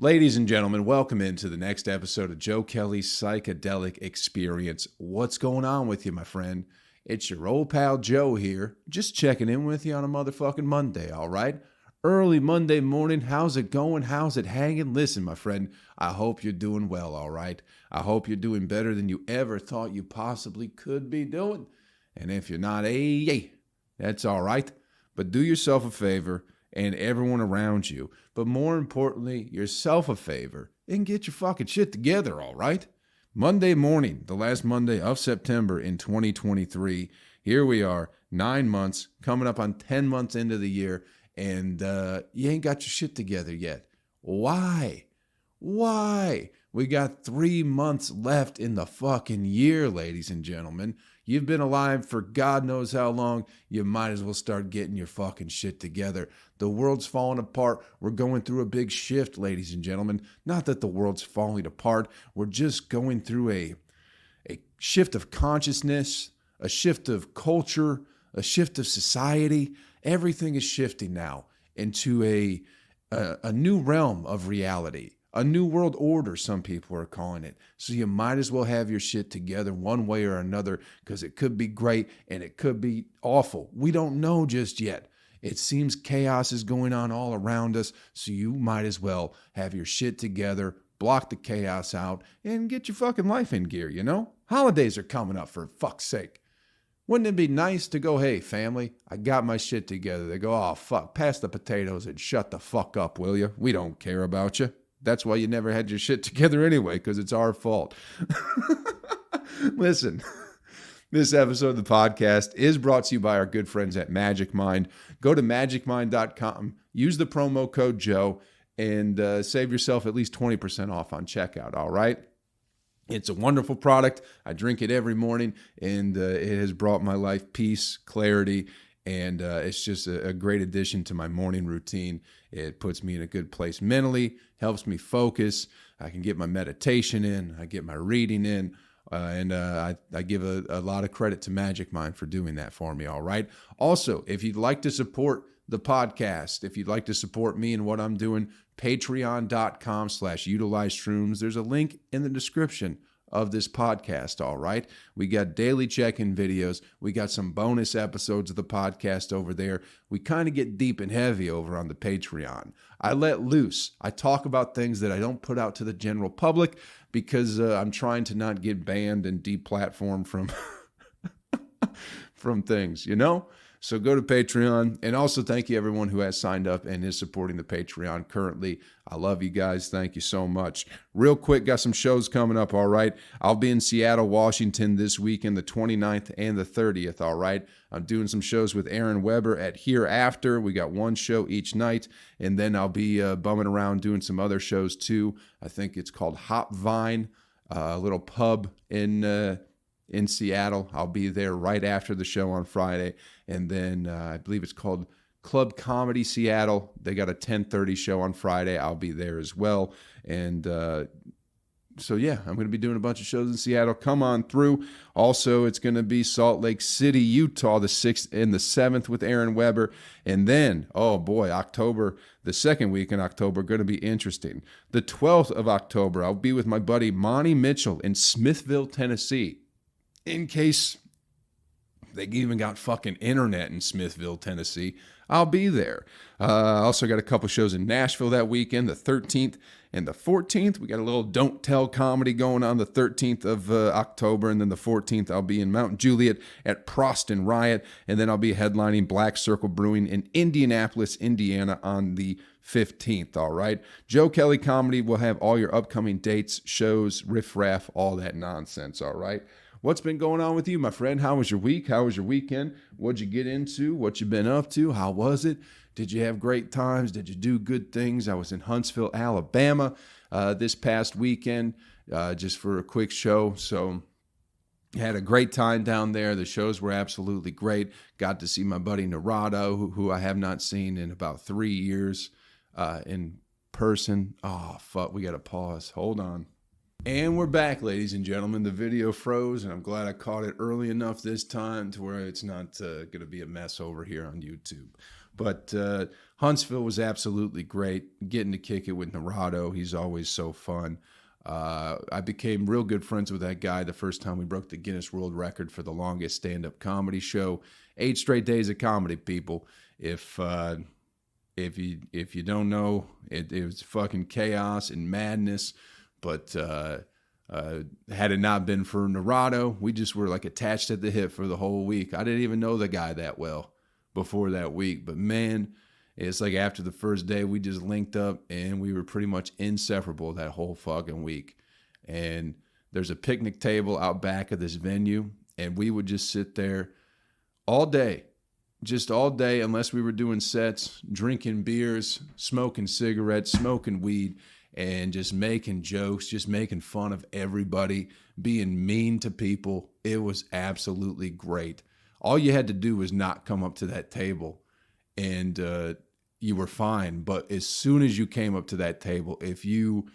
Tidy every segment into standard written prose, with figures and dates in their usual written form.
Ladies and gentlemen, welcome into the next episode of Joe Kelley's Psychedelic Experience. What's going on with you, my friend? It's your old pal Joe here, just checking in with you on a motherfucking Monday, all right? Early Monday morning, how's it going? How's it hanging? Listen, my friend, I hope you're doing well, all right? I hope you're doing better than you ever thought you possibly could be doing. And if you're not, hey, that's all right. But do yourself a favor and everyone around you, but more importantly, yourself a favor and get your fucking shit together, all right? Monday morning, the last Monday of September in 2023, here we are, 9 months, coming up on 10 months into the year, and you ain't got your shit together yet. Why? We got 3 months left in the fucking year, ladies and gentlemen. You've been alive for God knows how long. You might as well start getting your fucking shit together. The world's falling apart. We're going through a big shift, ladies and gentlemen. Not that the world's falling apart. We're just going through a shift of consciousness, a shift of culture, a shift of society. Everything is shifting now into a new realm of reality. A new world order, some people are calling it. So you might as well have your shit together one way or another, because it could be great and it could be awful. We don't know just yet. It seems chaos is going on all around us, so you might as well have your shit together, block the chaos out, and get your fucking life in gear, you know? Holidays are coming up, for fuck's sake. Wouldn't it be nice to go, hey, family, I got my shit together. They go, oh, fuck, pass the potatoes and shut the fuck up, will you? We don't care about you. That's why you never had your shit together anyway, because it's our fault. Listen, this episode of the podcast is brought to you by our good friends at Magic Mind. Go to magicmind.com, use the promo code Joe, and save yourself at least 20% off on checkout, all right? It's a wonderful product. I drink it every morning, and it has brought my life peace, clarity, and it's just a great addition to my morning routine. It puts me in a good place mentally, helps me focus. I can get my meditation in, I get my reading in, and I give a lot of credit to Magic Mind for doing that for me, all right? Also, if you'd like to support the podcast, if you'd like to support me and what I'm doing, patreon.com/utilizeshrooms. There's a link in the description of this podcast, all right? We got daily check-in videos. We got some bonus episodes of the podcast over there. We kind of get deep and heavy over on the Patreon. I let loose. I talk about things that I don't put out to the general public because I'm trying to not get banned and deplatformed from things, you know? So go to Patreon, and also thank you everyone who has signed up and is supporting the Patreon currently. I love you guys. Thank you so much. Real quick, got some shows coming up, all right? I'll be in Seattle, Washington this weekend, the 29th and the 30th, all right? I'm doing some shows with Aaron Weber at Hereafter. We got one show each night, and then I'll be bumming around doing some other shows too. I think it's called Hop Vine, a little pub in Seattle. I'll be there right after the show on Friday. And then I believe it's called Club Comedy Seattle. They got a 10:30 show on Friday. I'll be there as well. And so, yeah, I'm going to be doing a bunch of shows in Seattle. Come on through. Also, it's going to be Salt Lake City, Utah, the 6th and the 7th with Aaron Weber. And then, oh boy, October, the second week in October, going to be interesting. The 12th of October, I'll be with my buddy Monty Mitchell in Smithville, Tennessee. In case they even got fucking internet in Smithville, Tennessee, I'll be there. Also got a couple shows in Nashville that weekend, the 13th and the 14th. We got a little Don't Tell comedy going on the 13th of October, and then the 14th I'll be in Mount Juliet at Proston Riot, and then I'll be headlining Black Circle Brewing in Indianapolis, Indiana on the 15th, all right? Joe Kelley Comedy will have all your upcoming dates, shows, riff-raff, all that nonsense, all right? What's been going on with you, my friend? How was your week? How was your weekend? What'd you get into? What you been up to? How was it? Did you have great times? Did you do good things? I was in Huntsville, Alabama this past weekend just for a quick show. So had a great time down there. The shows were absolutely great. Got to see my buddy Narado, who I have not seen in about 3 years in person. Oh, fuck. We got to pause. Hold on. And we're back, ladies and gentlemen. The video froze, and I'm glad I caught it early enough this time to where it's not going to be a mess over here on YouTube. But Huntsville was absolutely great. Getting to kick it with Narado, he's always so fun. I became real good friends with that guy the first time we broke the Guinness World Record for the longest stand-up comedy show. 8 straight days of comedy, people. If you don't know, it was fucking chaos and madness. But had it not been for Narado, we just were like attached at the hip for the whole week. I didn't even know the guy that well before that week. But man, it's like after the first day, we just linked up and we were pretty much inseparable that whole fucking week. And there's a picnic table out back of this venue, and we would just sit there all day, just all day, unless we were doing sets, drinking beers, smoking cigarettes, smoking weed, and just making jokes, just making fun of everybody, being mean to people. It was absolutely great. All you had to do was not come up to that table, and you were fine. But as soon as you came up to that table, if you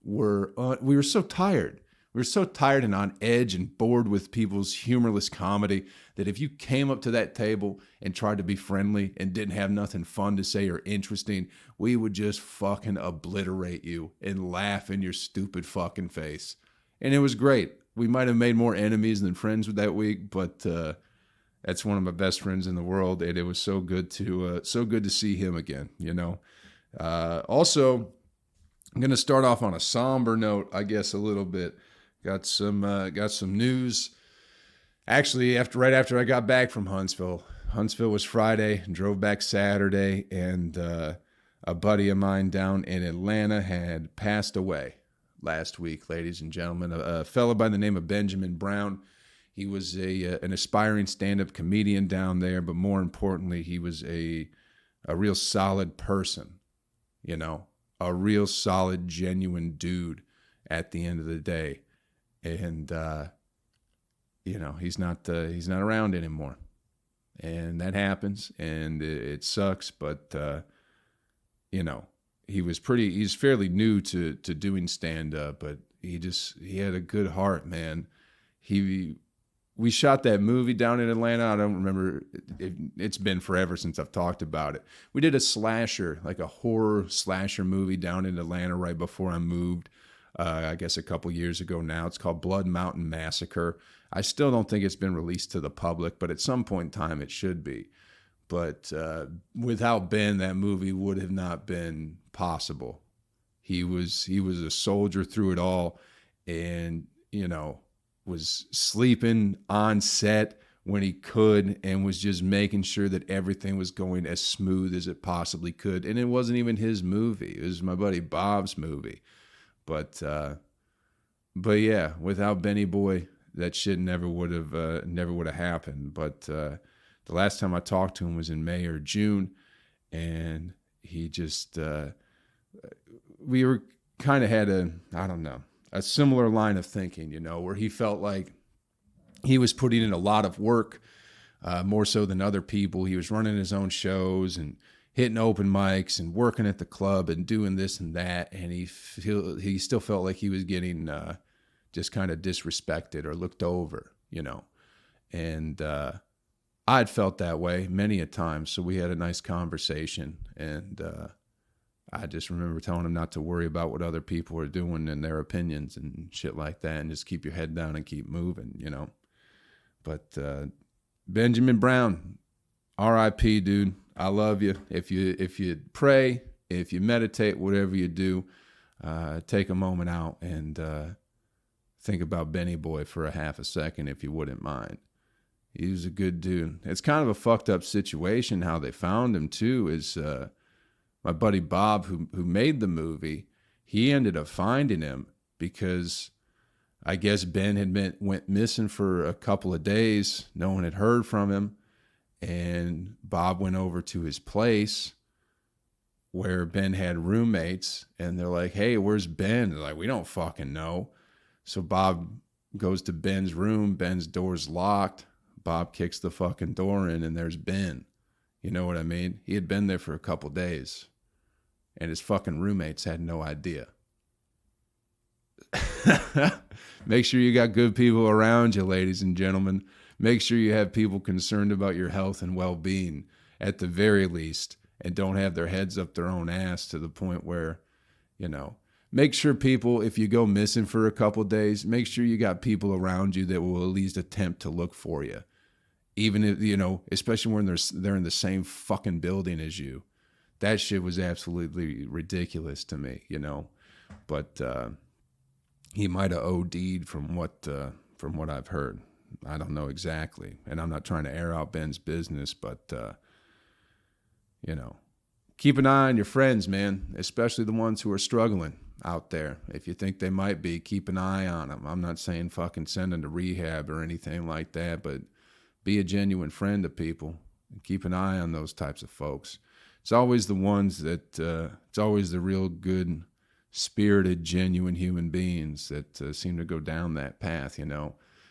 were, we were so tired. We were so tired and on edge and bored with people's humorless comedy that if you came up to that table and tried to be friendly and didn't have nothing fun to say or interesting, we would just fucking obliterate you and laugh in your stupid fucking face. And it was great. We might have made more enemies than friends with that week, but that's one of my best friends in the world, and it was so good to see him again. You know. Also, I'm gonna start off on a somber note, I guess, a little bit. Got some news. Actually, right after I got back from Huntsville. Huntsville was Friday. Drove back Saturday, and a buddy of mine down in Atlanta had passed away last week, ladies and gentlemen. A fellow by the name of Benjamin Brown. He was an aspiring stand-up comedian down there, but more importantly, he was a real solid person, you know, a real solid, genuine dude at the end of the day. And, you know, he's not around anymore. And that happens, and it sucks, but, you know, he's fairly new to doing stand-up, but he had a good heart, man. We shot that movie down in Atlanta. I don't remember. It's been forever since I've talked about it. We did a slasher, like a horror slasher movie down in Atlanta right before I moved, I guess a couple years ago now. It's called Blood Mountain Massacre. I still don't think it's been released to the public, but at some point in time it should be. But without Ben, that movie would have not been possible. He was a soldier through it all, and, you know, was sleeping on set when he could and was just making sure that everything was going as smooth as it possibly could. And it wasn't even his movie. It was my buddy Bob's movie. But yeah, without Benny Boy, that shit never would have happened. But the last time I talked to him was in May or June, and he just, we were kind of had a similar line of thinking, you know, where he felt like he was putting in a lot of work, more so than other people. He was running his own shows and hitting open mics and working at the club and doing this and that. And he still felt like he was getting just kind of disrespected or looked over, you know. And I'd felt that way many a time. So we had a nice conversation, and I just remember telling him not to worry about what other people are doing and their opinions and shit like that, and just keep your head down and keep moving, you know. But Benjamin Brown, R.I.P., dude. I love you. If you pray, if you meditate, whatever you do, take a moment out and think about Benny Boy for a half a second, if you wouldn't mind. He was a good dude. It's kind of a fucked up situation how they found him too. Is my buddy Bob, who made the movie, he ended up finding him because I guess Ben went missing for a couple of days. No one had heard from him. And Bob went over to his place where Ben had roommates, and they're like, "Hey, where's Ben?" They're like, "We don't fucking know." So Bob goes to Ben's room. Ben's door's locked. Bob kicks the fucking door in, and there's Ben. You know what I mean? He had been there for a couple days, and his fucking roommates had no idea. Make sure you got good people around you, ladies and gentlemen. Make sure you have people concerned about your health and well-being. at the very least, and don't have their heads up their own ass to the point where, make sure people, if you go missing for a couple of days, make sure you got people around you that will at least attempt to look for you. Even if, especially when they're in the same fucking building as you. That shit was absolutely ridiculous to me, But he might have OD'd from what I've heard. I don't know exactly. And I'm not trying to air out Ben's business, but, keep an eye on your friends, man, especially the ones who are struggling out there. If you think they might be, keep an eye on them. I'm not saying fucking send them to rehab or anything like that, but be a genuine friend to people and keep an eye on those types of folks. It's always the ones that, it's always the real good, spirited, genuine human beings that seem to go down that path,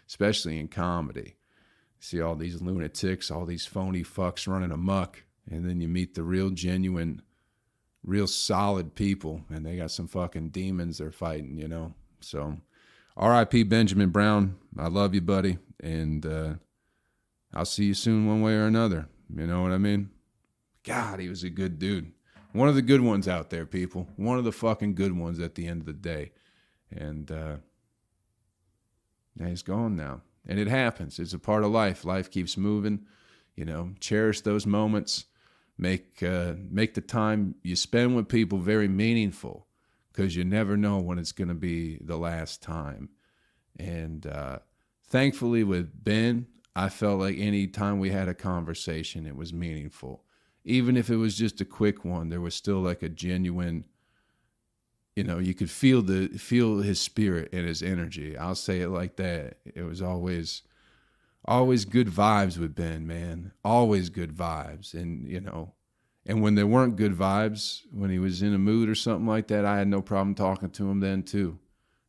especially in comedy. See all these lunatics, all these phony fucks running amok, and then you meet the real genuine, real solid people, and they got some fucking demons they're fighting, So, R.I.P. Benjamin Brown. I love you, buddy, and I'll see you soon one way or another. You know what I mean? God, he was a good dude. One of the good ones out there, people. One of the fucking good ones at the end of the day. And he's gone now. And it happens. It's a part of life. Life keeps moving. Cherish those moments. Make the time you spend with people very meaningful, because you never know when it's going to be the last time. And thankfully with Ben, I felt like any time we had a conversation, it was meaningful. Even if it was just a quick one, there was still like a genuine, you could feel his spirit and his energy. I'll say it like that. It was always good vibes with Ben, man. Always good vibes. And, and when there weren't good vibes, when he was in a mood or something like that, I had no problem talking to him then too.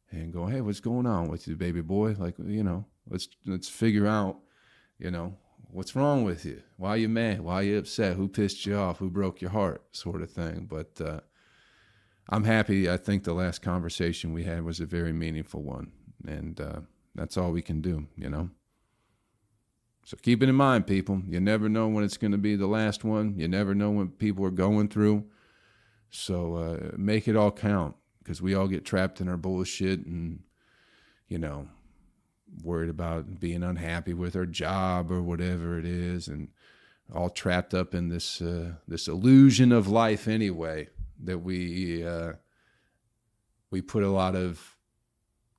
And go, hey, what's going on with you, baby boy? Like, let's figure out, what's wrong with you? Why are you mad? Why are you upset? Who pissed you off? Who broke your heart? Sort of thing. But I'm happy. I think the last conversation we had was a very meaningful one. And that's all we can do, So keep it in mind, people. You never know when it's going to be the last one. You never know what people are going through. So make it all count, because we all get trapped in our bullshit and, worried about being unhappy with our job or whatever it is, and all trapped up in this illusion of life anyway, that we put a lot of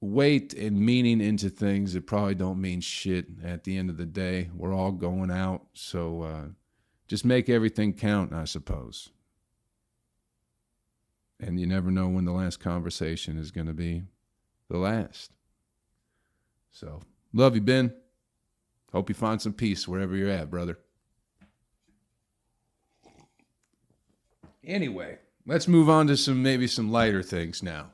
weight and meaning into things that probably don't mean shit at the end of the day. We're all going out, so just make everything count, I suppose. And you never know when the last conversation is going to be the last. So, love you, Ben. Hope you find some peace wherever you're at, brother. Anyway, let's move on to maybe some lighter things now.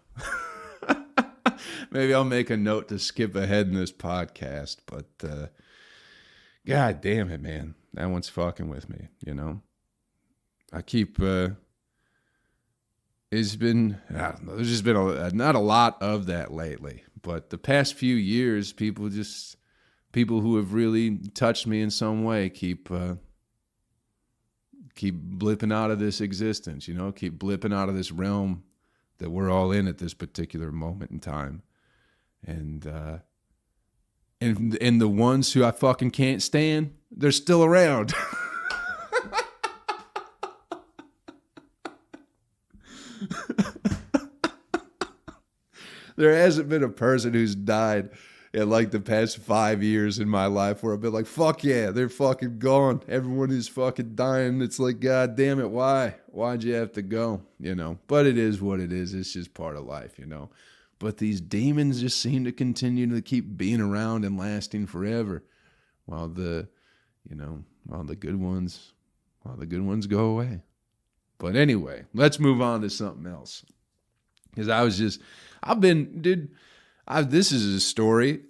Maybe I'll make a note to skip ahead in this podcast, but God damn it, man. That one's fucking with me, I keep... It's been, there's just been not a lot of that lately, but the past few years, people who have really touched me in some way keep blipping out of this existence, keep blipping out of this realm that we're all in at this particular moment in time. And the ones who I fucking can't stand, they're still around. There hasn't been a person who's died in like the past 5 years in my life where I've been like, fuck yeah, they're fucking gone. Everyone is fucking dying. It's like, God damn it, why? Why'd you have to go? But it is what it is. It's just part of life, But these demons just seem to continue to keep being around and lasting forever, while the good ones go away. But anyway, let's move on to something else. Because this is a story.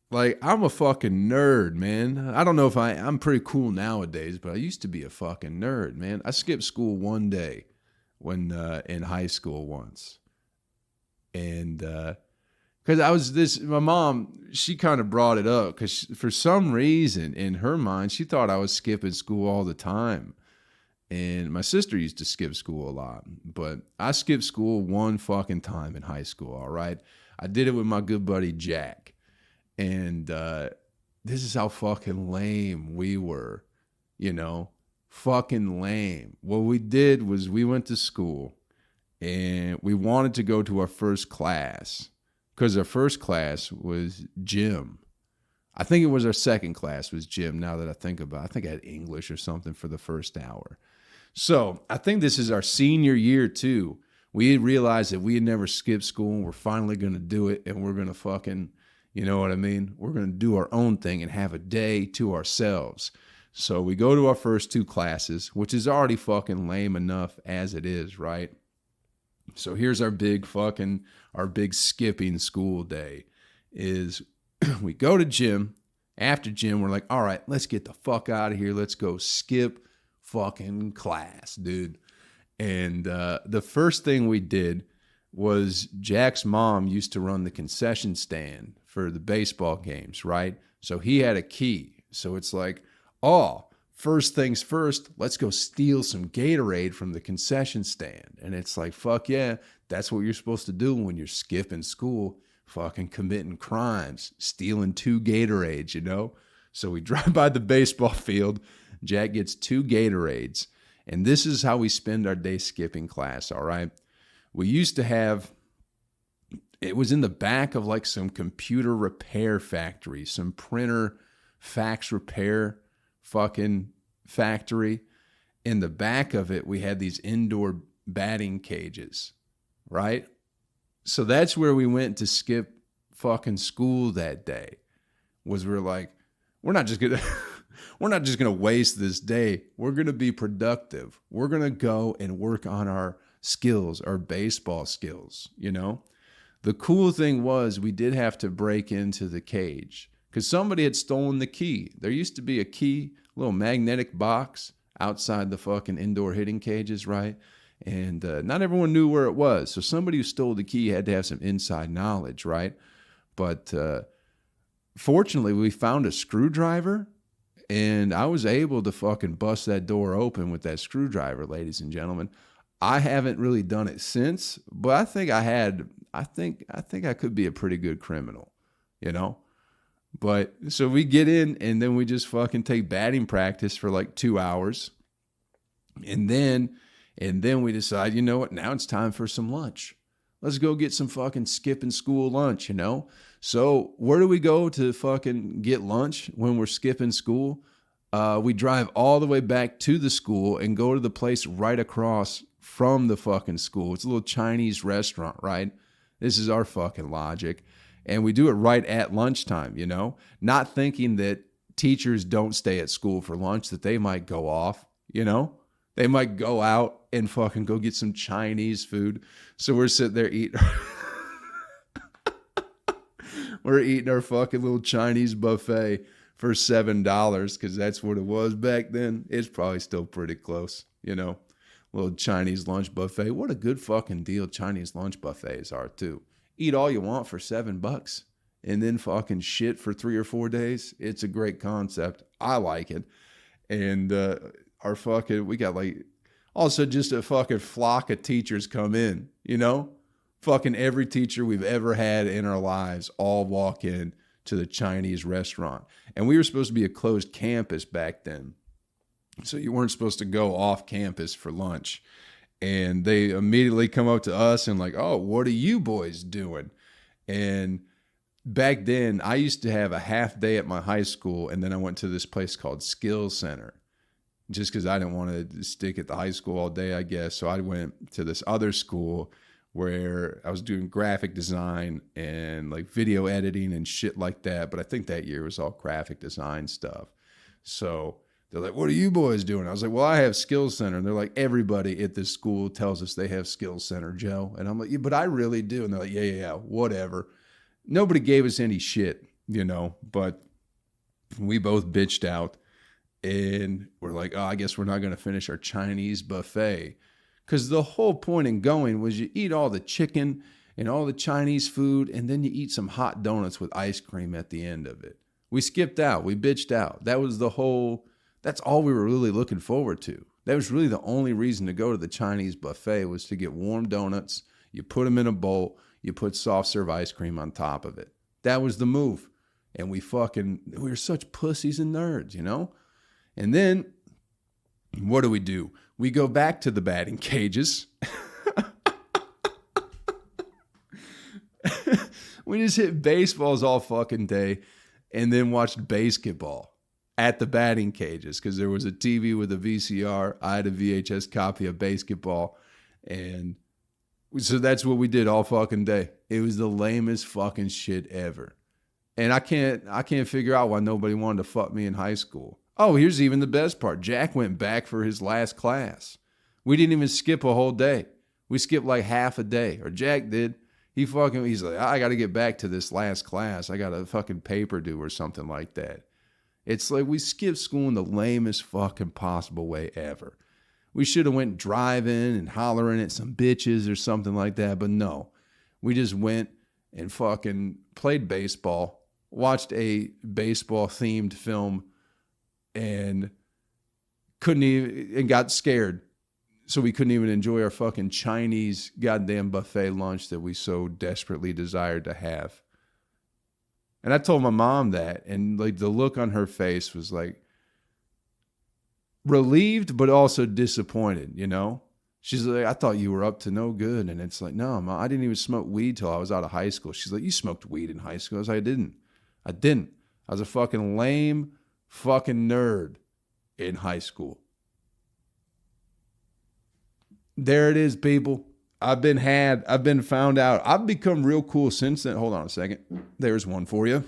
Like, I'm a fucking nerd, man. I don't know if I'm pretty cool nowadays, but I used to be a fucking nerd, man. I skipped school one day when in high school once. And because my mom, she kind of brought it up because for some reason in her mind, she thought I was skipping school all the time. And my sister used to skip school a lot, but I skipped school one fucking time in high school, all right? I did it with my good buddy Jack. And this is how fucking lame we were, you know? Fucking lame. What we did was we went to school and we wanted to go to our first class because our first class was gym. I think it was our second class was gym now that I think about it. I think I had English or something for the first hour. So I think this is our senior year too. We had realized that we had never skipped school and we're finally going to do it and we're going to fucking, you know what I mean? We're going to do our own thing and have a day to ourselves. So we go to our first two classes, which is already fucking lame enough as it is, right? So here's our big skipping school day is we go to gym. After gym, we're like, all right, let's get the fuck out of here. Let's go skip fucking class, dude. And the first thing we did was Jack's mom used to run the concession stand for the baseball games, right? So he had a key. So it's like, oh, first things first, let's go steal some Gatorade from the concession stand. And it's like, fuck yeah, that's what you're supposed to do when you're skipping school, fucking committing crimes, stealing 2 Gatorades, you know? So we drive by the baseball field. Jack gets 2 Gatorades. And this is how we spend our day skipping class, all right? We used to have, it was in the back of like some computer repair factory, some printer fax repair fucking factory. In the back of it, we had these indoor batting cages, right? So that's where we went to skip fucking school that day. Was we're like, we're not just gonna waste this day. We're gonna be productive. We're gonna go and work on our skills, our baseball skills, you know? The cool thing was we did have to break into the cage because somebody had stolen the key. There used to be a key, little magnetic box outside the fucking indoor hitting cages, right? And not everyone knew where it was. So somebody who stole the key had to have some inside knowledge, right? But fortunately, we found a screwdriver, and I was able to fucking bust that door open with that screwdriver, ladies and gentlemen. I haven't really done it since, but I think I could be a pretty good criminal, you know? But so we get in and then we just fucking take batting practice for like 2 hours. And then we decide, you know what? Now it's time for some lunch. Let's go get some fucking skipping school lunch, you know? So where do we go to fucking get lunch when we're skipping school? We drive all the way back to the school and go to the place right across from the fucking school. It's a little Chinese restaurant, right? This is our fucking logic. And we do it right at lunchtime, you know, not thinking that teachers don't stay at school for lunch, that they might go off, you know, they might go out and fucking go get some Chinese food. So we're sitting there eating, we're eating our fucking little Chinese buffet for $7 because that's what it was back then. It's probably still pretty close, you know, little Chinese lunch buffet. What a good fucking deal Chinese lunch buffets are too. Eat all you want for $7 and then fucking shit for 3 or 4 days. It's a great concept. I like it. And we got like also just a fucking flock of teachers come in, you know, fucking every teacher we've ever had in our lives all walk in to the Chinese restaurant. And we were supposed to be a closed campus back then. So you weren't supposed to go off campus for lunch. And they immediately come up to us and like, oh, what are you boys doing? And back then, I used to have a half day at my high school, and then I went to this place called Skill Center, just because I didn't want to stick at the high school all day, I guess. So I went to this other school where I was doing graphic design and like video editing and shit like that. But I think that year was all graphic design stuff. So they're like, what are you boys doing? I was like, well, I have Skills Center. And they're like, everybody at this school tells us they have Skills Center, Joe. And I'm like, yeah, but I really do. And they're like, yeah, whatever. Nobody gave us any shit, you know, but we both bitched out and we're like, oh, I guess we're not going to finish our Chinese buffet. Because the whole point in going was you eat all the chicken and all the Chinese food, and then you eat some hot donuts with ice cream at the end of it. We skipped out. We bitched out. That's all we were really looking forward to. That was really the only reason to go to the Chinese buffet, was to get warm donuts. You put them in a bowl. You put soft serve ice cream on top of it. That was the move. And we were such pussies and nerds, you know? And then what do? We go back to the batting cages. We just hit baseballs all fucking day and then watched basketball at the batting cages because there was a TV with a VCR. I had a VHS copy of basketball. And so that's what we did all fucking day. It was the lamest fucking shit ever. And I can't figure out why nobody wanted to fuck me in high school. Oh, here's even the best part. Jack went back for his last class. We didn't even skip a whole day. We skipped like half a day. Or Jack did. He's like, I got to get back to this last class. I got a fucking paper due or something like that. It's like we skipped school in the lamest fucking possible way ever. We should have went driving and hollering at some bitches or something like that. But no, we just went and fucking played baseball, watched a baseball themed film, and got scared. So we couldn't even enjoy our fucking Chinese goddamn buffet lunch that we so desperately desired to have. And I told my mom that, and like the look on her face was like relieved, but also disappointed, you know? She's like, I thought you were up to no good. And it's like, no, Mom, I didn't even smoke weed till I was out of high school. She's like, you smoked weed in high school? I was like, I didn't. I was a fucking lame fucking nerd in high school. There it is, people. I've been found out. I've become real cool since then. Hold on a second. There's one for you.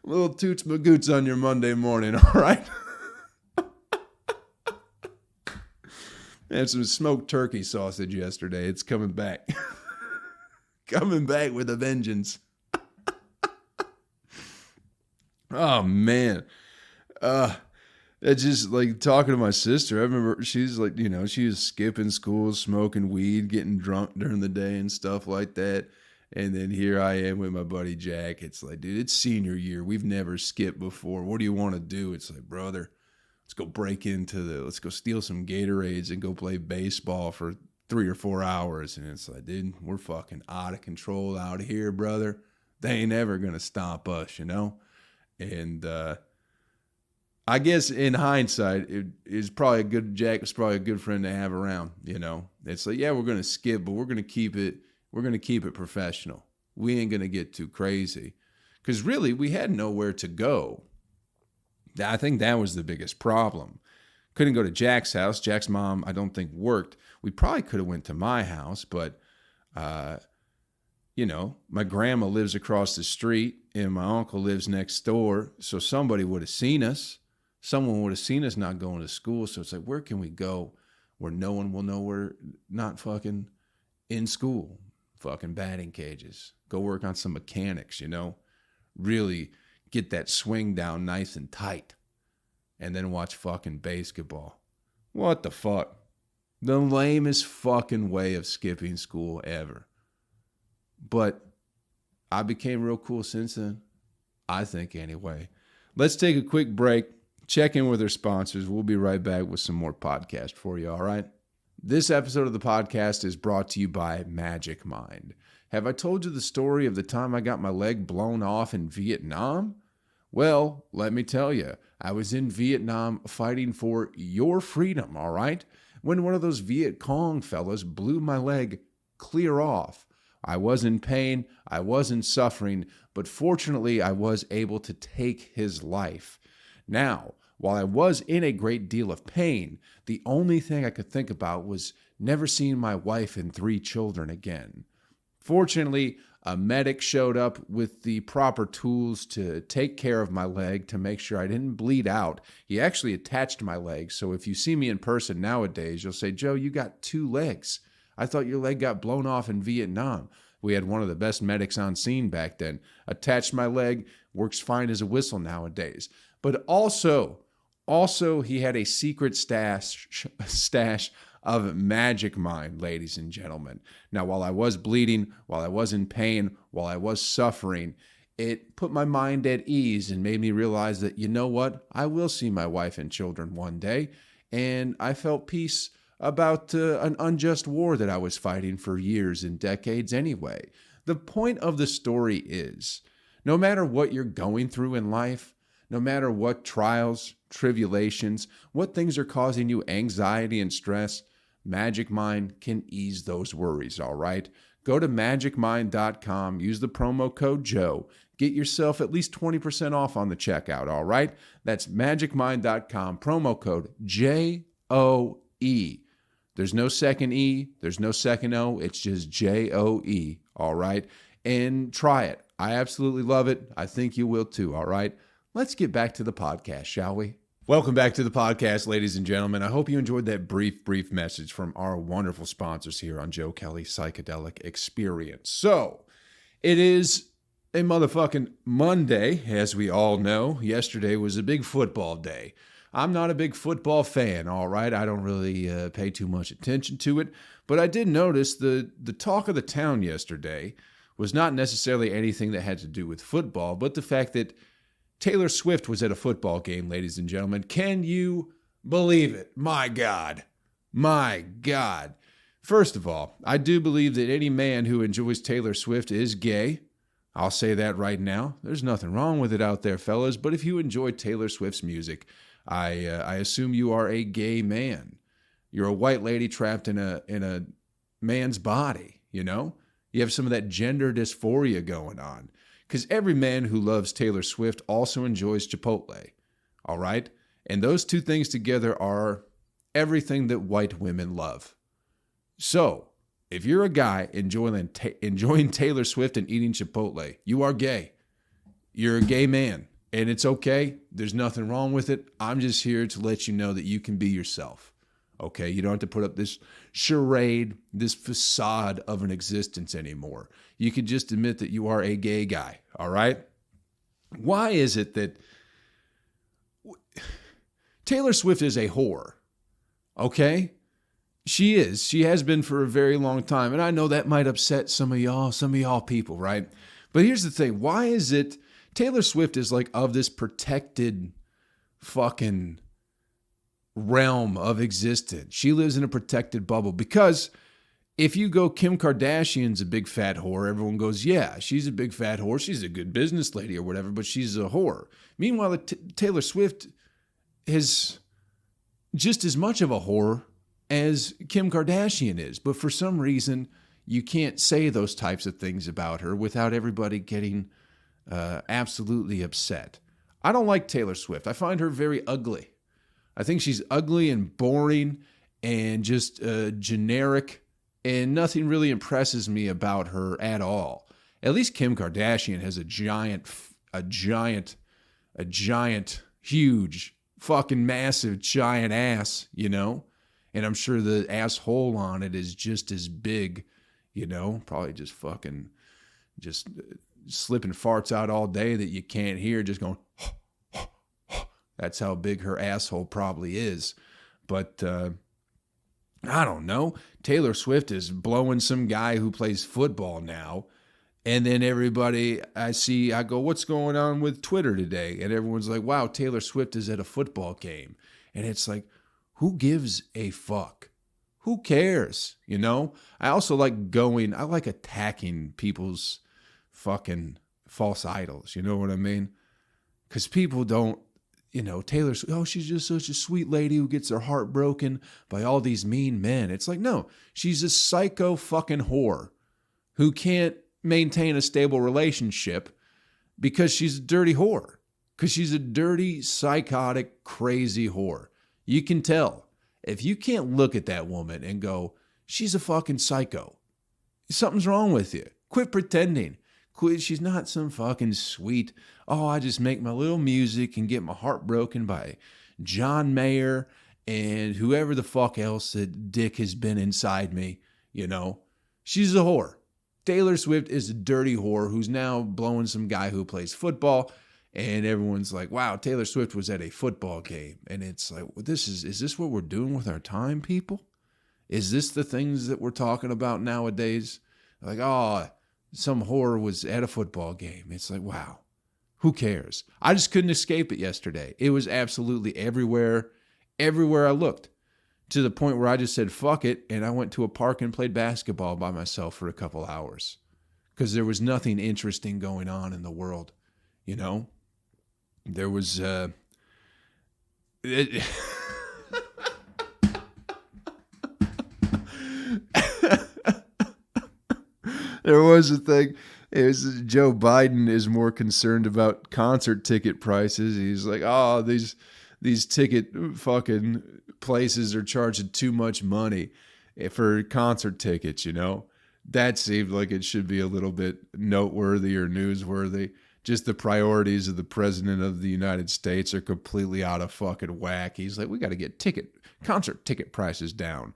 Little toots magoots on your Monday morning, all right? I had some smoked turkey sausage yesterday. It's coming back. Coming back with a vengeance. Oh, man. It's just like talking to my sister. I remember she's like, you know, she was skipping school, smoking weed, getting drunk during the day and stuff like that. And then here I am with my buddy Jack. It's like, dude, it's senior year. We've never skipped before. What do you want to do? It's like, brother, let's go steal some Gatorades and go play baseball for 3 or 4 hours. And it's like, dude, we're fucking out of control out here, brother. They ain't ever going to stop us, you know? And I guess in hindsight, Jack was probably a good friend to have around, you know? It's like, yeah, we're going to skip, but we're going to keep it professional. We ain't going to get too crazy. Because really, we had nowhere to go. I think that was the biggest problem. Couldn't go to Jack's house. Jack's mom, I don't think, worked. We probably could have went to my house, but, you know, my grandma lives across the street and my uncle lives next door. So somebody would have seen us. Someone would have seen us not going to school. So it's like, where can we go where no one will know we're not fucking in school? Fucking batting cages. Go work on some mechanics, you know? Really get that swing down nice and tight. And then watch fucking basketball. What the fuck? The lamest fucking way of skipping school ever. But I became real cool since then. I think anyway. Let's take a quick break. Check in with our sponsors. We'll be right back with some more podcast for you, all right? This episode of the podcast is brought to you by Magic Mind. Have I told you the story of the time I got my leg blown off in Vietnam? Well, let me tell you, I was in Vietnam fighting for your freedom, all right? When one of those Viet Cong fellas blew my leg clear off. I was in pain, I wasn't suffering, but fortunately I was able to take his life. Now, while I was in a great deal of pain, the only thing I could think about was never seeing my wife and 3 children again. Fortunately, a medic showed up with the proper tools to take care of my leg to make sure I didn't bleed out. He actually attached my leg, so if you see me in person nowadays, you'll say, Joe, you got 2 legs. I thought your leg got blown off in Vietnam. We had one of the best medics on scene back then. Attached my leg, works fine as a whistle nowadays. But also he had a secret stash of Magic Mind, ladies and gentlemen. Now, while I was bleeding, while I was in pain, while I was suffering, it put my mind at ease and made me realize that, you know what? I will see my wife and children one day. And I felt peace about an unjust war that I was fighting for years and decades anyway. The point of the story is, no matter what you're going through in life, no matter what trials, tribulations, what things are causing you anxiety and stress, Magic Mind can ease those worries, all right? Go to magicmind.com, use the promo code Joe, get yourself at least 20% off on the checkout, all right? That's magicmind.com, promo code JOE. There's no second E, there's no second O, it's just JOE, all right? And try it. I absolutely love it. I think you will too, all right? Let's get back to the podcast, shall we? Welcome back to the podcast, ladies and gentlemen. I hope you enjoyed that brief message from our wonderful sponsors here on Joe Kelley Psychedelic Experience. So, it is a motherfucking Monday, as we all know. Yesterday was a big football day. I'm not a big football fan, all right? I don't really pay too much attention to it, but I did notice the talk of the town yesterday was not necessarily anything that had to do with football, but the fact that Taylor Swift was at a football game, ladies and gentlemen. Can you believe it? My God. My God. First of all, I do believe that any man who enjoys Taylor Swift is gay. I'll say that right now. There's nothing wrong with it out there, fellas. But if you enjoy Taylor Swift's music, I assume you are a gay man. You're a white lady trapped in a man's body, you know? You have some of that gender dysphoria going on. Because every man who loves Taylor Swift also enjoys Chipotle, all right? And those two things together are everything that white women love. So, if you're a guy enjoying Taylor Swift and eating Chipotle, you are gay. You're a gay man, and it's okay. There's nothing wrong with it. I'm just here to let you know that you can be yourself, okay? You don't have to put up this charade, this facade of an existence anymore. You can just admit that you are a gay guy, all right? Why is it that Taylor Swift is a whore, okay? She is. She has been for a very long time, and I know that might upset some of y'all people, right? But here's the thing. Why is it Taylor Swift is like of this protected fucking realm of existence? She lives in a protected bubble because if you go, Kim Kardashian's a big fat whore, everyone goes, yeah, she's a big fat whore. She's a good business lady or whatever, but she's a whore. Meanwhile, Taylor Swift is just as much of a whore as Kim Kardashian is. But for some reason, you can't say those types of things about her without everybody getting absolutely upset. I don't like Taylor Swift. I find her very ugly. I think she's ugly and boring and just generic, and nothing really impresses me about her at all. At least Kim Kardashian has a giant, huge, fucking massive, giant ass, you know? And I'm sure the asshole on it is just as big, you know? Probably just fucking, slipping farts out all day that you can't hear, just going, that's how big her asshole probably is. But I don't know. Taylor Swift is blowing some guy who plays football now. And then everybody I go, what's going on with Twitter today? And everyone's like, wow, Taylor Swift is at a football game. And it's like, who gives a fuck? Who cares? You know? I also like I like attacking people's fucking false idols. You know what I mean? Because people don't, you know, Taylor, oh, she's just such a sweet lady who gets her heart broken by all these mean men. It's like, no, she's a psycho fucking whore who can't maintain a stable relationship because she's a dirty whore. Because she's a dirty, psychotic, crazy whore. You can tell. If you can't look at that woman and go, she's a fucking psycho, something's wrong with you. Quit pretending. She's not some fucking sweet, oh, I just make my little music and get my heart broken by John Mayer and whoever the fuck else that dick has been inside me, you know. She's a whore. Taylor Swift is a dirty whore who's now blowing some guy who plays football, and everyone's like, wow, Taylor Swift was at a football game. And it's like, well, is this what we're doing with our time, people? Is this the things that we're talking about nowadays? Like, oh, some whore was at a football game. It's like, wow, who cares? I just couldn't escape it yesterday. It was absolutely everywhere I looked, to the point where I just said, fuck it. And I went to a park and played basketball by myself for a couple hours because there was nothing interesting going on in the world. You know, there was, there was a thing. It was Joe Biden is more concerned about concert ticket prices. He's like, oh, these ticket fucking places are charging too much money for concert tickets, you know? That seemed like it should be a little bit noteworthy or newsworthy. Just the priorities of the president of the United States are completely out of fucking whack. He's like, we got to get concert ticket prices down.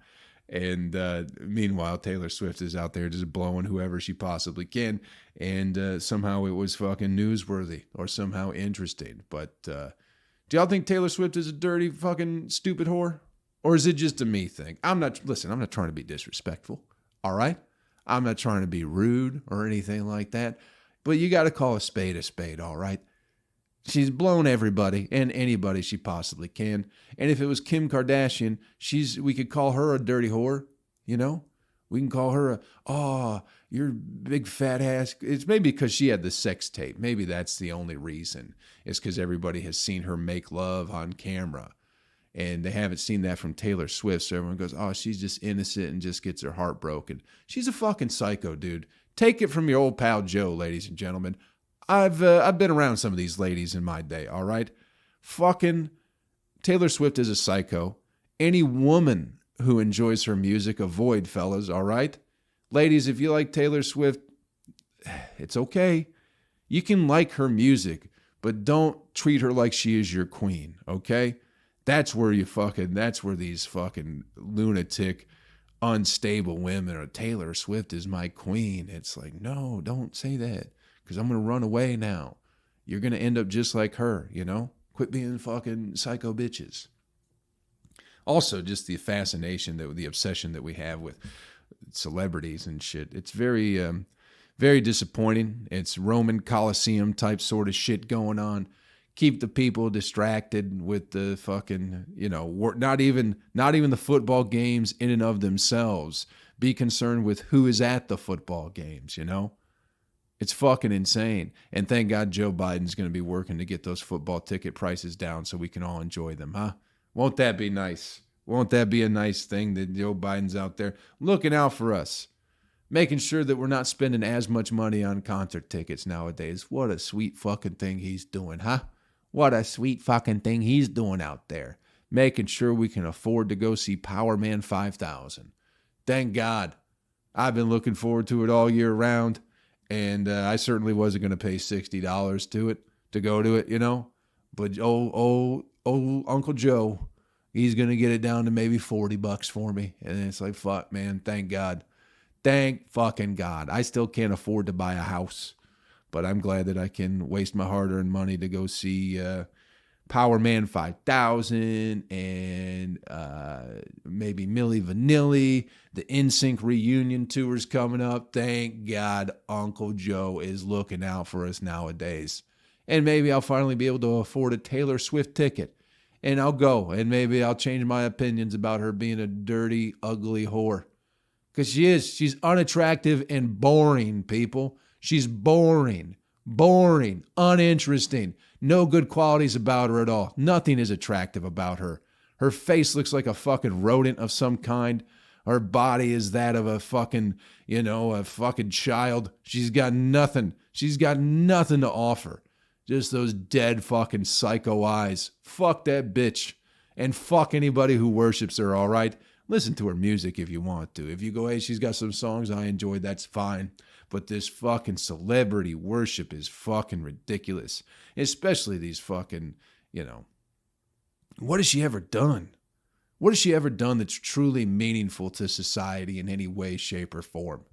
And meanwhile, Taylor Swift is out there just blowing whoever she possibly can. And somehow it was fucking newsworthy or somehow interesting. But do y'all think Taylor Swift is a dirty fucking stupid whore? Or is it just a me thing? I'm not trying to be disrespectful. All right? I'm not trying to be rude or anything like that. But you got to call a spade, all right? She's blown everybody and anybody she possibly can. And if it was Kim Kardashian, we could call her a dirty whore, you know? We can call her you're big fat ass. It's maybe because she had the sex tape. Maybe that's the only reason. It's because everybody has seen her make love on camera. And they haven't seen that from Taylor Swift. So everyone goes, oh, she's just innocent and just gets her heart broken. She's a fucking psycho, dude. Take it from your old pal Joe, ladies and gentlemen. I've been around some of these ladies in my day, all right? Fucking Taylor Swift is a psycho. Any woman who enjoys her music, avoid, fellas, all right? Ladies, if you like Taylor Swift, it's okay. You can like her music, but don't treat her like she is your queen, okay? That's where these fucking lunatic, unstable women are. Taylor Swift is my queen. It's like, no, don't say that. Because I'm going to run away now. You're going to end up just like her, you know? Quit being fucking psycho bitches. Also, just the fascination, the obsession that we have with celebrities and shit. It's very, very disappointing. It's Roman Colosseum type sort of shit going on. Keep the people distracted with the fucking, you know, not even the football games in and of themselves. Be concerned with who is at the football games, you know? It's fucking insane. And thank God Joe Biden's going to be working to get those football ticket prices down so we can all enjoy them, huh? Won't that be nice? Won't that be a nice thing that Joe Biden's out there looking out for us, making sure that we're not spending as much money on concert tickets nowadays? What a sweet fucking thing he's doing, huh? What a sweet fucking thing he's doing out there, making sure we can afford to go see Power Man 5000. Thank God. I've been looking forward to it all year round. And I certainly wasn't going to pay $60 to go to it, you know. But old Uncle Joe, he's going to get it down to maybe $40 for me. And it's like, fuck, man, thank God. Thank fucking God. I still can't afford to buy a house. But I'm glad that I can waste my hard-earned money to go see Power Man 5000 and maybe Milli Vanilli. The NSYNC reunion tour's coming up. Thank God Uncle Joe is looking out for us nowadays. And maybe I'll finally be able to afford a Taylor Swift ticket. And I'll go. And maybe I'll change my opinions about her being a dirty, ugly whore. Because she is. She's unattractive and boring, people. She's boring, uninteresting. No good qualities about her at all. Nothing is attractive about her. Her face looks like a fucking rodent of some kind. Her body is that of a fucking, a fucking child. She's got nothing. She's got nothing to offer. Just those dead fucking psycho eyes. Fuck that bitch. And fuck anybody who worships her, all right? Listen to her music if you want to. If you go, hey, she's got some songs I enjoy, that's fine. But this fucking celebrity worship is fucking ridiculous. Especially these fucking, what has she ever done? What has she ever done that's truly meaningful to society in any way, shape, or form?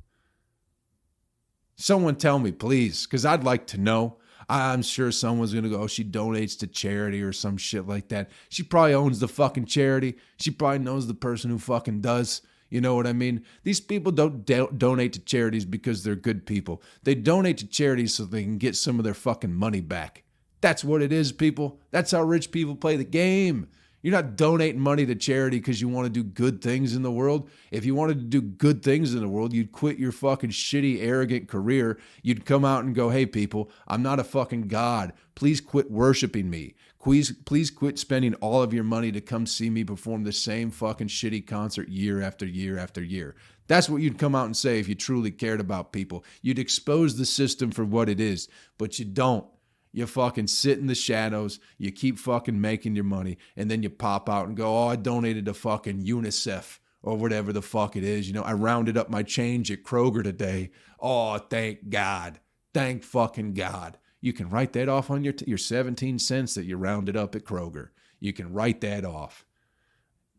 Someone tell me, please, because I'd like to know. I'm sure someone's going to go, oh, she donates to charity or some shit like that. She probably owns the fucking charity. She probably knows the person who fucking does. You know what I mean? These people don't donate to charities because they're good people. They donate to charities so they can get some of their fucking money back. That's what it is, people. That's how rich people play the game. You're not donating money to charity because you want to do good things in the world. If you wanted to do good things in the world, you'd quit your fucking shitty, arrogant career. You'd come out and go, hey, people, I'm not a fucking god. Please quit worshiping me. Please quit spending all of your money to come see me perform the same fucking shitty concert year after year after year. That's what you'd come out and say if you truly cared about people. You'd expose the system for what it is, but you don't. You fucking sit in the shadows, you keep fucking making your money, and then you pop out and go, oh, I donated to fucking UNICEF or whatever the fuck it is. You know, I rounded up my change at Kroger today. Oh, thank God. Thank fucking God. You can write that off on your 17 cents that you rounded up at Kroger. You can write that off.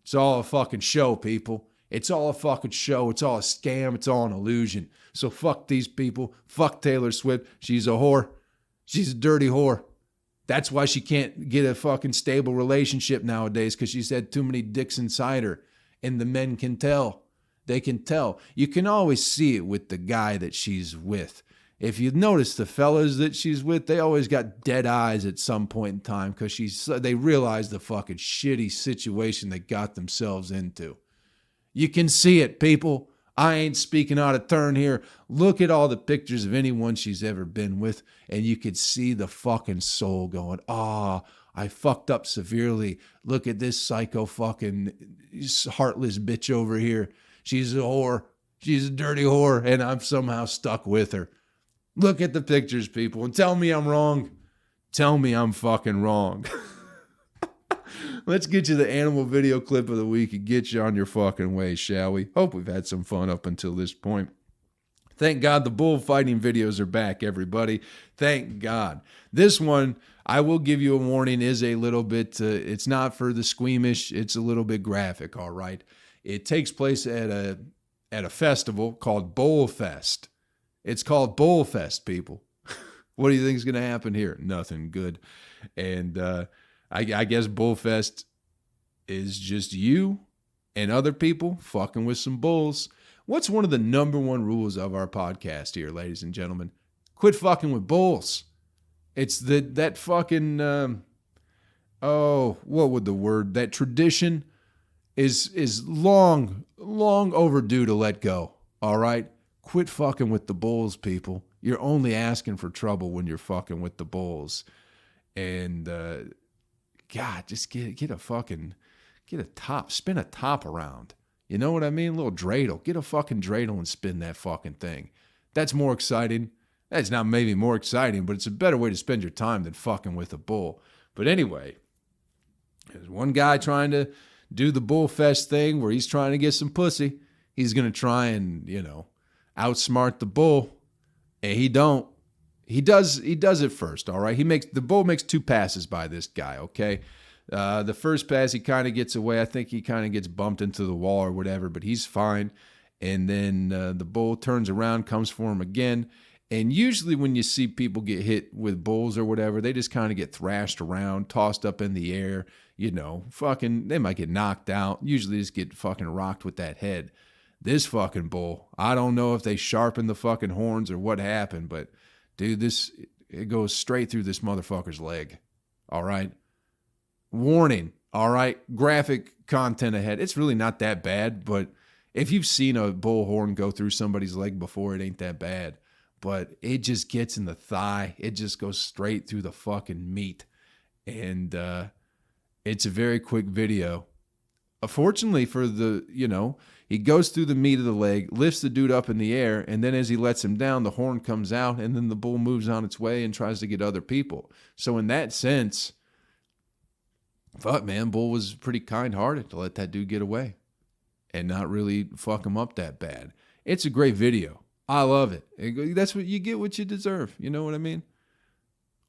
It's all a fucking show, people. It's all a fucking show. It's all a scam. It's all an illusion. So fuck these people. Fuck Taylor Swift. She's a whore. She's a dirty whore. That's why she can't get a fucking stable relationship nowadays, because she's had too many dicks inside her. And the men can tell. They can tell. You can always see it with the guy that she's with. If you notice the fellas that she's with, they always got dead eyes at some point in time because they realize the fucking shitty situation they got themselves into. You can see it, people. I ain't speaking out of turn here. Look at all the pictures of anyone she's ever been with, and you could see the fucking soul going, I fucked up severely. Look at this psycho fucking heartless bitch over here. She's a whore. She's a dirty whore, and I'm somehow stuck with her. Look at the pictures, people, and tell me I'm wrong. Tell me I'm fucking wrong. Let's get you the animal video clip of the week and get you on your fucking way, shall we? Hope we've had some fun up until this point. Thank God the bullfighting videos are back, everybody. Thank God. This one, I will give you a warning, is a little bit, it's not for the squeamish. It's a little bit graphic, all right? It takes place at a festival called Bull Fest. It's called Bull Fest, people. What do you think is going to happen here? Nothing good. And I guess Bull Fest is just you and other people fucking with some bulls. What's one of the number one rules of our podcast here, ladies and gentlemen? Quit fucking with bulls. It's that fucking, what would the word? That tradition is long overdue to let go, all right? Quit fucking with the bulls, people. You're only asking for trouble when you're fucking with the bulls. And, God, just get a top, spin a top around. You know what I mean? A little dreidel. Get a fucking dreidel and spin that fucking thing. That's more exciting. That's not maybe more exciting, but it's a better way to spend your time than fucking with a bull. But anyway, there's one guy trying to do the Bull Fest thing where he's trying to get some pussy. He's going to try and, outsmart the bull, and he don't. He does it first, all right? The bull makes two passes by this guy, okay? The first pass, he kind of gets away. I think he kind of gets bumped into the wall or whatever, but he's fine. And then the bull turns around, comes for him again. And usually when you see people get hit with bulls or whatever, they just kind of get thrashed around, tossed up in the air, they might get knocked out. Usually just get fucking rocked with that head. This fucking bull, I don't know if they sharpened the fucking horns or what happened, but dude, it goes straight through this motherfucker's leg. All right. Warning. All right. Graphic content ahead. It's really not that bad, but if you've seen a bullhorn go through somebody's leg before, it ain't that bad. But it just gets in the thigh. It just goes straight through the fucking meat. And it's a very quick video. Fortunately for he goes through the meat of the leg, lifts the dude up in the air, and then as he lets him down, the horn comes out, and then the bull moves on its way and tries to get other people. So in that sense, fuck, man, bull was pretty kind-hearted to let that dude get away and not really fuck him up that bad. It's a great video. I love it. That's what you get, what you deserve. You know what I mean?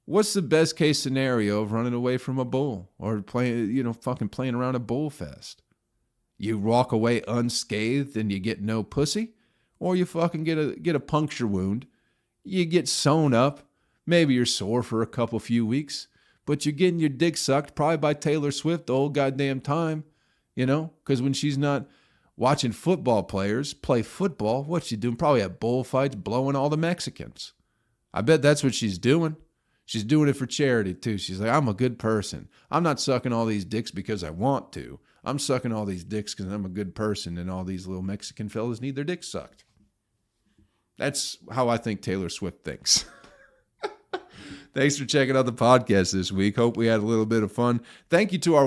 What's the best case scenario of running away from a bull or fucking playing around a bull fest? You walk away unscathed and you get no pussy, or you fucking get a puncture wound. You get sewn up. Maybe you're sore for a few weeks, but you're getting your dick sucked probably by Taylor Swift the whole goddamn time, because when she's not watching football players play football. What's she doing? Probably at bullfights, blowing all the Mexicans. I bet that's what she's doing. She's doing it for charity, too. She's like, I'm a good person. I'm not sucking all these dicks because I want to. I'm sucking all these dicks because I'm a good person, and all these little Mexican fellas need their dicks sucked. That's how I think Taylor Swift thinks. Thanks for checking out the podcast this week. Hope we had a little bit of fun. Thank you to our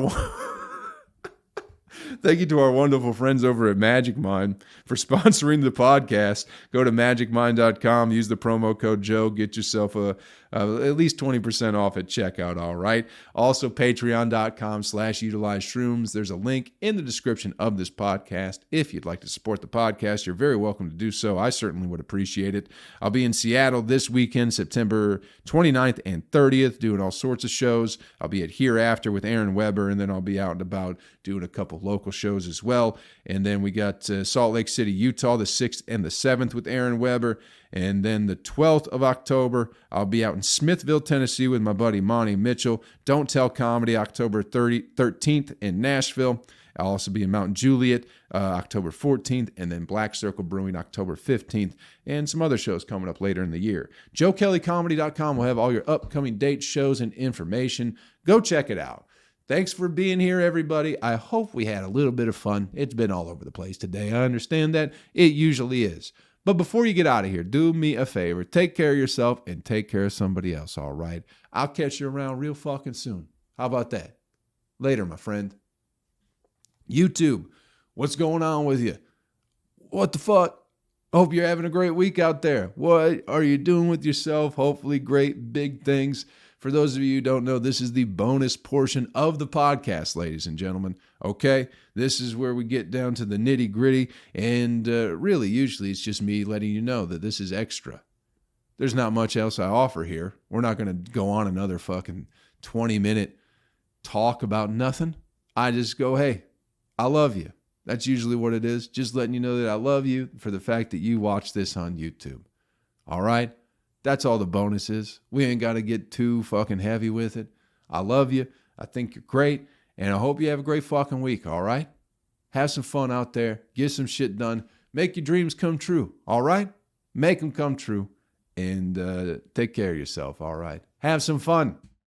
wonderful friends over at Magic Mind for sponsoring the podcast. Go to magicmind.com, use the promo code Joe, get yourself at least 20% off at checkout, all right? Also, patreon.com/utilize shrooms. There's a link in the description of this podcast. If you'd like to support the podcast, you're very welcome to do so. I certainly would appreciate it. I'll be in Seattle this weekend, September 29th and 30th, doing all sorts of shows. I'll be at Hereafter with Aaron Weber, and then I'll be out and about doing a couple local shows as well. And then we got Salt Lake City, Utah, the 6th and the 7th with Aaron Weber. And then the 12th of October, I'll be out in Smithville, Tennessee with my buddy Monty Mitchell. Don't Tell Comedy, October 13th in Nashville. I'll also be in Mount Juliet, October 14th, and then Black Circle Brewing, October 15th, and some other shows coming up later in the year. JoeKelleyComedy.com will have all your upcoming dates, shows, and information. Go check it out. Thanks for being here, everybody. I hope we had a little bit of fun. It's been all over the place today. I understand that. It usually is. But before you get out of here, do me a favor. Take care of yourself and take care of somebody else, all right? I'll catch you around real fucking soon. How about that? Later, my friend. YouTube, what's going on with you? What the fuck? Hope you're having a great week out there. What are you doing with yourself? Hopefully great big things. For those of you who don't know, this is the bonus portion of the podcast, ladies and gentlemen. Okay? This is where we get down to the nitty gritty. And really, usually it's just me letting you know that this is extra. There's not much else I offer here. We're not going to go on another fucking 20-minute talk about nothing. I just go, hey, I love you. That's usually what it is. Just letting you know that I love you for the fact that you watch this on YouTube. All right? That's all the bonus is. We ain't got to get too fucking heavy with it. I love you. I think you're great. And I hope you have a great fucking week, all right? Have some fun out there. Get some shit done. Make your dreams come true, all right? Make them come true. And take care of yourself, all right? Have some fun.